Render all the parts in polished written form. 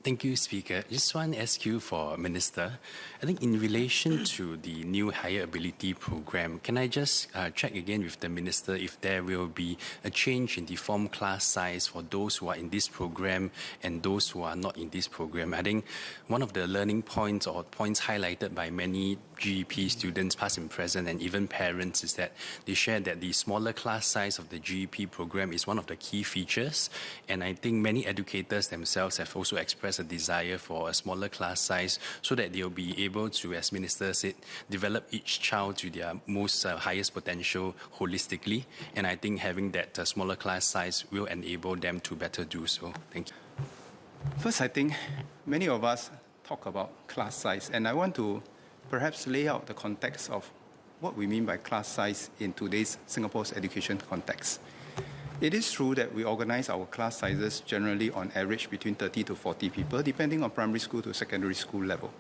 Thank you, Speaker. Just one SQ for Minister. I think in relation to the new higher ability program, can I just check again with the Minister if there will be a change in the form class size for those who are in this program and those who are not in this program? I think one of the learning points or points highlighted by many GEP students, past and present, and even parents, is that they share that the smaller class size of the GEP program is one of the key features. And I think many educators themselves have also expressed a desire for a smaller class size so that they'll be able to, as Minister said, develop each child to their most highest potential holistically. And I think having that smaller class size will enable them to better do so. Thank you. First, I think many of us talk about class size, and I want to perhaps lay out the context of what we mean by class size in today's Singapore's education context. It is true that we organize our class sizes generally on average between 30 to 40 people, depending on primary school to secondary school level.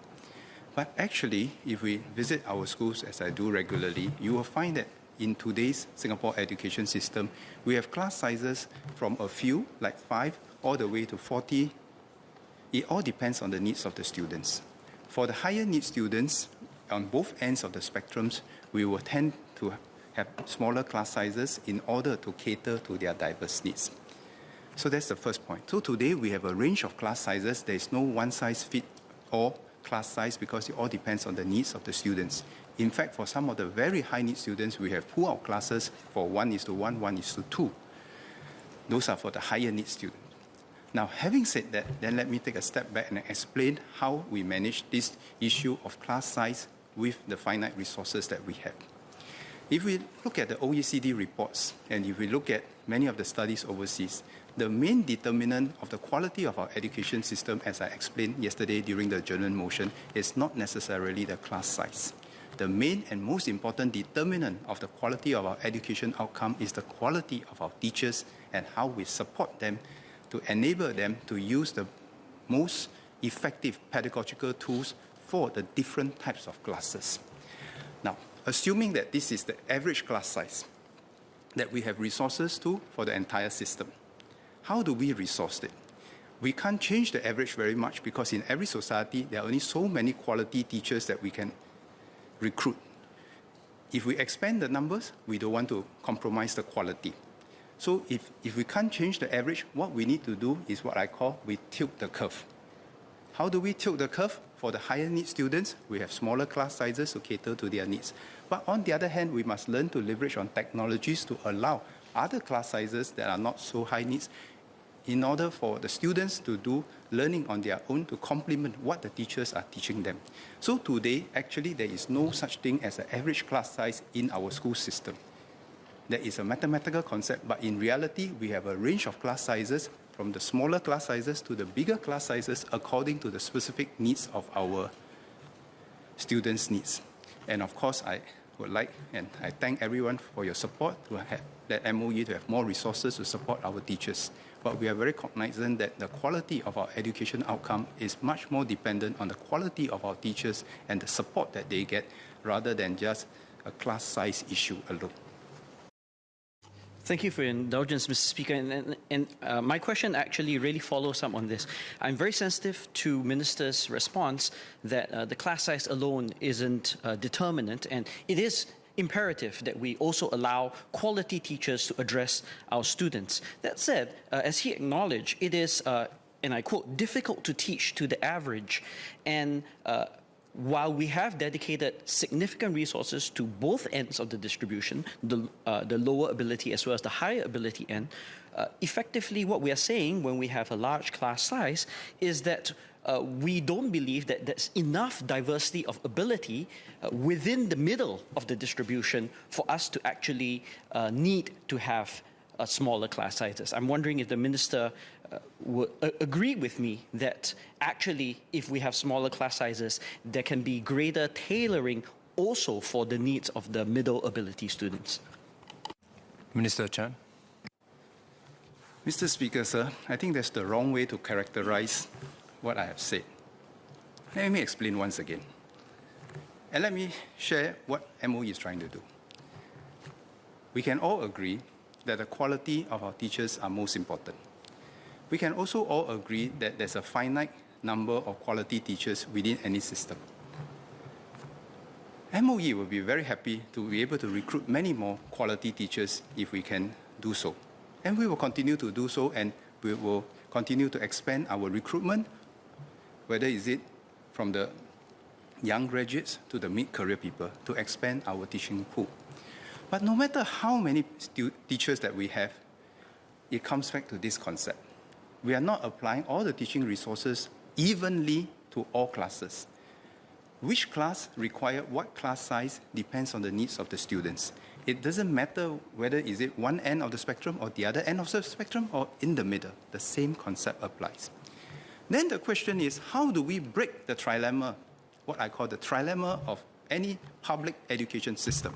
But actually, if we visit our schools, as I do regularly, you will find that in today's Singapore education system, we have class sizes from a few, like 5, all the way to 40. It all depends on the needs of the students. For the higher needs students, on both ends of the spectrums, we will tend to have smaller class sizes in order to cater to their diverse needs. So that's the first point. So today we have a range of class sizes. There is no one-size-fits-all class size because it all depends on the needs of the students. In fact, for some of the very high-need students, we have pull-out classes for 1:1, 1:2. Those are for the higher need students. Now, having said that, then let me take a step back and explain how we manage this issue of class size with the finite resources that we have. If we look at the OECD reports, and if we look at many of the studies overseas, the main determinant of the quality of our education system, as I explained yesterday during the adjournment motion, is not necessarily the class size. The main and most important determinant of the quality of our education outcome is the quality of our teachers and how we support them to enable them to use the most effective pedagogical tools for the different types of classes. Now, assuming that this is the average class size that we have resources to for the entire system, how do we resource it? We can't change the average very much because in every society, there are only so many quality teachers that we can recruit. If we expand the numbers, we don't want to compromise the quality. So if we can't change the average, what we need to do is what I call we tilt the curve. How do we tilt the curve? For the higher need students, we have smaller class sizes to cater to their needs. But on the other hand, we must learn to leverage on technologies to allow other class sizes that are not so high needs in order for the students to do learning on their own to complement what the teachers are teaching them. So today, actually, there is no such thing as an average class size in our school system. There is a mathematical concept, but in reality, we have a range of class sizes from the smaller class sizes to the bigger class sizes according to the specific needs of our students' needs. And of course, I would like, and I thank everyone for your support to have that MOE to have more resources to support our teachers. But we are very cognizant that the quality of our education outcome is much more dependent on the quality of our teachers and the support that they get rather than just a class size issue alone. Thank you for your indulgence, Mr. Speaker. And my question actually really follows up on this. I'm very sensitive to Minister's response that the class size alone isn't determinant, and it is imperative that we also allow quality teachers to address our students. That said, as he acknowledged, it is, and I quote, difficult to teach to the average. And while we have dedicated significant resources to both ends of the distribution, the lower ability as well as the higher ability end, effectively what we are saying when we have a large class size is that we don't believe that there's enough diversity of ability within the middle of the distribution for us to actually need to have smaller class sizes. I'm wondering if the Minister would agree with me that actually if we have smaller class sizes, there can be greater tailoring also for the needs of the middle ability students. Minister Chan. Mr. Speaker, sir, I think that's the wrong way to characterize what I have said. Let me explain once again. And let me share what MOE is trying to do. We can all agree that the quality of our teachers are most important. We can also all agree that there's a finite number of quality teachers within any system. MOE will be very happy to be able to recruit many more quality teachers if we can do so. And we will continue to do so, and we will continue to expand our recruitment, whether is it from the young graduates to the mid-career people, to expand our teaching pool. But no matter how many teachers that we have, it comes back to this concept. We are not applying all the teaching resources evenly to all classes. Which class requires what class size depends on the needs of the students. It doesn't matter whether is it one end of the spectrum or the other end of the spectrum or in the middle. The same concept applies. Then the question is, how do we break the trilemma, what I call the trilemma of any public education system?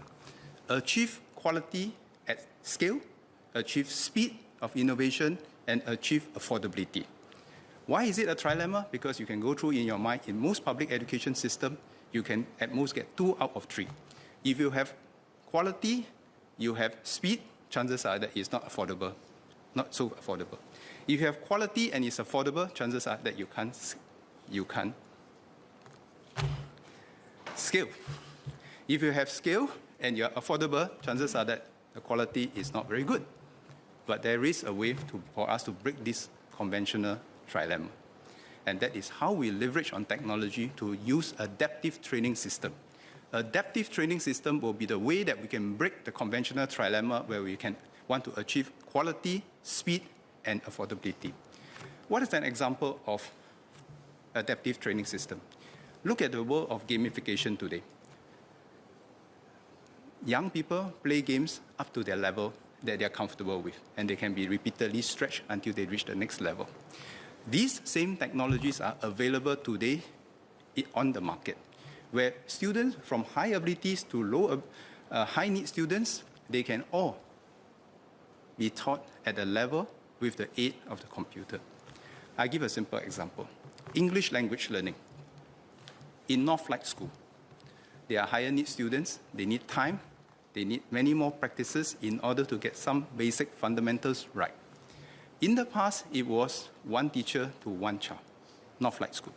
Achieve quality at scale, achieve speed of innovation, and achieve affordability. Why is it a trilemma? Because you can go through in your mind, in most public education systems, you can at most get 2 out of 3. If you have quality, you have speed, chances are that it's not affordable, not so affordable. If you have quality and it's affordable, chances are that you can't scale. If you have scale and you're affordable, chances are that the quality is not very good. But there is a way for us to break this conventional trilemma. And that is how we leverage on technology to use adaptive training system. Adaptive training system will be the way that we can break the conventional trilemma where we can want to achieve quality, speed, and affordability. What is an example of adaptive training system? Look at the world of gamification today. Young people play games up to their level that they're comfortable with, and they can be repeatedly stretched until they reach the next level. These same technologies are available today on the market, where students from high abilities to high need students, they can all be taught at a level with the aid of the computer. I give a simple example. English language learning. In Northlight School, they are higher need students, they need time, they need many more practices in order to get some basic fundamentals right. In the past, it was one teacher to one child, Northlight School.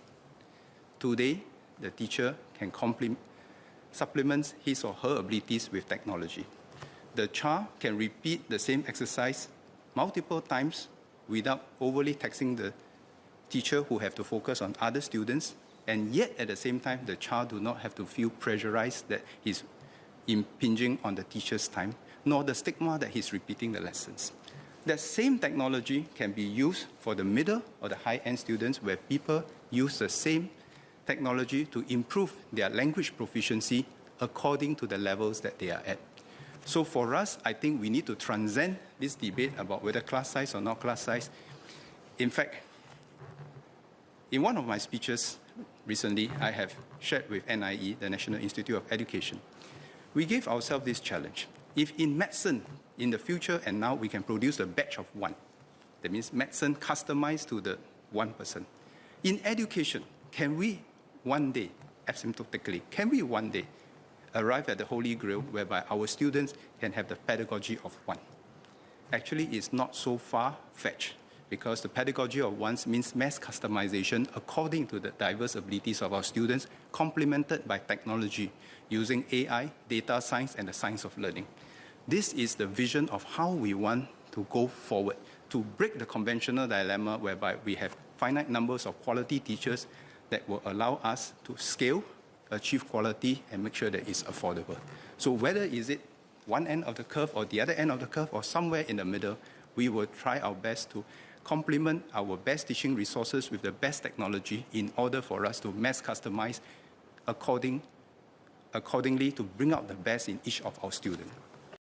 Today, the teacher can supplement his or her abilities with technology. The child can repeat the same exercise multiple times without overly taxing the teacher who have to focus on other students, and yet at the same time, the child do not have to feel pressurized that he's impinging on the teacher's time, nor the stigma that he's repeating the lessons. That same technology can be used for the middle or the high-end students, where people use the same technology to improve their language proficiency according to the levels that they are at. So for us, I think we need to transcend this debate about whether class size or not class size. In fact, in one of my speeches recently, I have shared with NIE, the National Institute of Education. We gave ourselves this challenge. If in medicine, in the future and now, we can produce a batch of one, that means medicine customized to the one person. In education, can we one day, asymptotically, can we one day arrive at the holy grail whereby our students can have the pedagogy of one? Actually, it's not so far-fetched, because the pedagogy of one means mass customization according to the diverse abilities of our students, complemented by technology using AI, data science, and the science of learning. This is the vision of how we want to go forward, to break the conventional dilemma whereby we have finite numbers of quality teachers that will allow us to scale, achieve quality, and make sure that it's affordable. So whether is it one end of the curve or the other end of the curve or somewhere in the middle, we will try our best to complement our best teaching resources with the best technology in order for us to mass customize accordingly to bring out the best in each of our students.